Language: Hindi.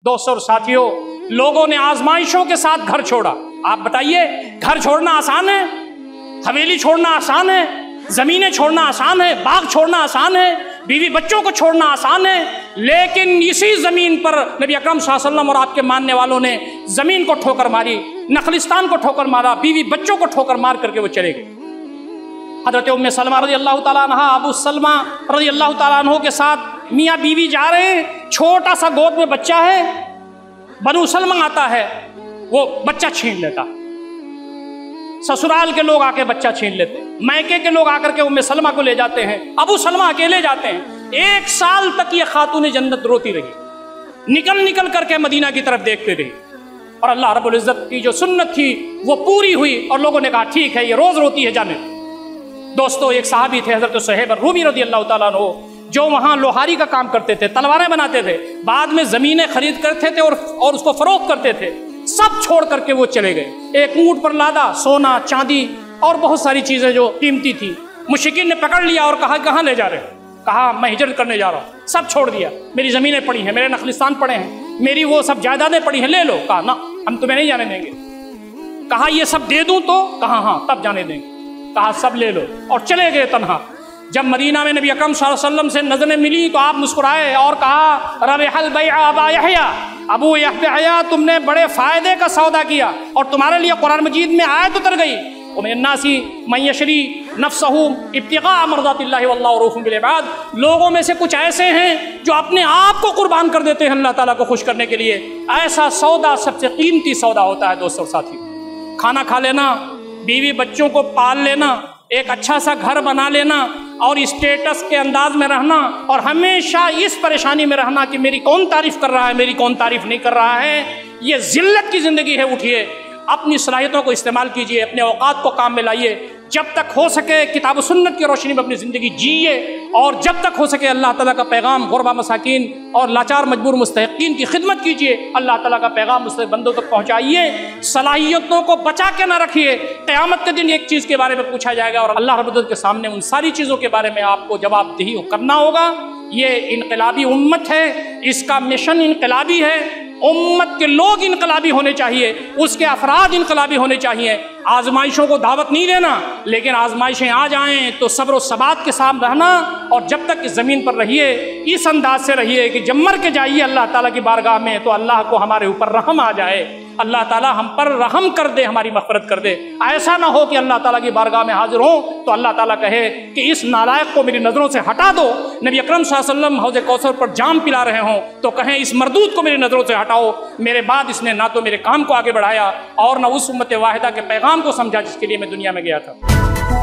दोस्तों और साथियों, लोगों ने आजमाइशों के साथ घर छोड़ा। आप बताइए, घर छोड़ना आसान है? हवेली छोड़ना आसान है? जमीनें छोड़ना आसान है? बाग छोड़ना आसान है? बीवी बच्चों को छोड़ना आसान है? लेकिन इसी जमीन पर नबी अकरम सल्लल्लाहु अलैहि वसल्लम और आपके मानने वालों ने जमीन को ठोकर मारी, नखलिस्तान को ठोकर मारा, बीवी बच्चों को ठोकर मार करके वो चले गए। हजरत उम्मे सलमा रज़ी अल्लाह ताला अन्हा, अबू सलमा रज़ी अल्लाह ताला अन्हु के साथ मियाँ बीवी जा रहे हैं। छोटा सा गोद में बच्चा है, बनु सलमा आता है, वो बच्चा छीन लेता। ससुराल के लोग आके बच्चा छीन लेते, मैके के लोग आकर के उम्मे सलमा को ले जाते हैं, अबू सलमा अकेले जाते हैं। 1 साल तक ये खातून जन्नत रोती रही, निकल निकल करके मदीना की तरफ देखते रही, और अल्लाह रब्बुल इज्जत की जो सुन्नत थी वो पूरी हुई, और लोगों ने कहा ठीक है, ये रोज रोती है, जाने। दोस्तों, एक सहाबी थे हजरत सुहैब रूमी रज़ी अल्लाह ताला अन्हु, जो वहाँ लोहारी का काम करते थे, तलवारें बनाते थे, बाद में ज़मीनें खरीद करते थे और उसको फरोख्त करते थे। सब छोड़ करके वो चले गए। एक ऊँट पर लादा सोना चांदी और बहुत सारी चीज़ें जो कीमती थी। मुशरिकीन ने पकड़ लिया और कहा कहाँ ले जा रहे हो? कहा मैं हिजरत करने जा रहा हूँ, सब छोड़ दिया, मेरी ज़मीनें पड़ी हैं, मेरे नखलिस्तान पड़े हैं, मेरी वो सब जायदादें पड़ी हैं, ले लो। कहा ना, हम तुम्हें नहीं जाने देंगे। कहा ये सब दे दूँ तो? कहा हाँ, तब जाने देंगे। कहा सब ले लो, और चले गए तन्हा। जब मदीना में नबी अकरम सल्लल्लाहु अलैहि वसल्लम से नजरें मिली तो आप मुस्कुराए और कहा रबिहल बैअ अबा यहया, अबू यहया तुमने बड़े फायदे का सौदा किया, और तुम्हारे लिए कुरान मजीद में आयत उतर गई, उमिन्नासी मन यशरी नफ्सहू इब्तिगा मर्ज़ातिल्लाहि वल्लाहु रऊफ़ुम बिल इबाद। लोगों में से कुछ ऐसे हैं जो अपने आप को कुर्बान कर देते हैं अल्लाह ताला को खुश करने के लिए। ऐसा सौदा सबसे कीमती सौदा होता है। दोस्तों साथियों, खाना खा लेना, बीवी बच्चों को पाल लेना, एक अच्छा सा घर बना लेना, और स्टेटस के अंदाज में रहना, और हमेशा इस परेशानी में रहना कि मेरी कौन तारीफ कर रहा है, मेरी कौन तारीफ नहीं कर रहा है, ये जिल्लत की ज़िंदगी है। उठिए, अपनी सलाहियतों को इस्तेमाल कीजिए, अपने औकात को काम में लाइए। जब तक हो सके किताब सुन्नत की रोशनी में अपनी ज़िंदगी जिए, और जब तक हो सके अल्लाह ताला का पैगाम गुरबा मसाकीन और लाचार मजबूर मुस्तहिकीन की खिदमत कीजिए। अल्लाह ताला का पैगाम मुझसे बंदों तक पहुँचाइए, सलाहियतों को बचा के ना रखिए। क़यामत के दिन एक चीज़ के बारे में पूछा जाएगा, और अल्लाह रब्बुल इज्जत के सामने उन सारी चीज़ों के बारे में आपको जवाबदेही करना होगा। ये इनकलाबी उम्मत है, इसका मिशन इनकलाबी है। उम्मत के लोग इनकलाबी होने चाहिए, उसके अफराद इनकलाबी होने चाहिए। आजमाइशों को दावत नहीं देना, लेकिन आजमाइशें आ जाएं तो सब्र और सबात के साथ रहना, और जब तक इस ज़मीन पर रहिए इस अंदाज से रहिए कि जब मर के जाइए अल्लाह ताला की बारगाह में तो अल्लाह को हमारे ऊपर रहम आ जाए, अल्लाह ताला हम पर रहम कर दे, हमारी मग़फ़िरत कर दे। ऐसा ना हो कि अल्लाह ताला की बारगाह में हाजिर हो तो अल्लाह ताला कहे कि इस नालायक को मेरी नज़रों से हटा दो। नबी अकरम सल्लल्लाहु अलैहि वसल्लम हौज़ कौसर पर जाम पिला रहे हों तो कहें इस मरदूद को मेरी नज़रों से हटाओ, मेरे बाद इसने ना तो मेरे काम को आगे बढ़ाया और ना उस उम्मत वाहिदा के पैगाम को समझा जिसके लिए मैं दुनिया में गया था।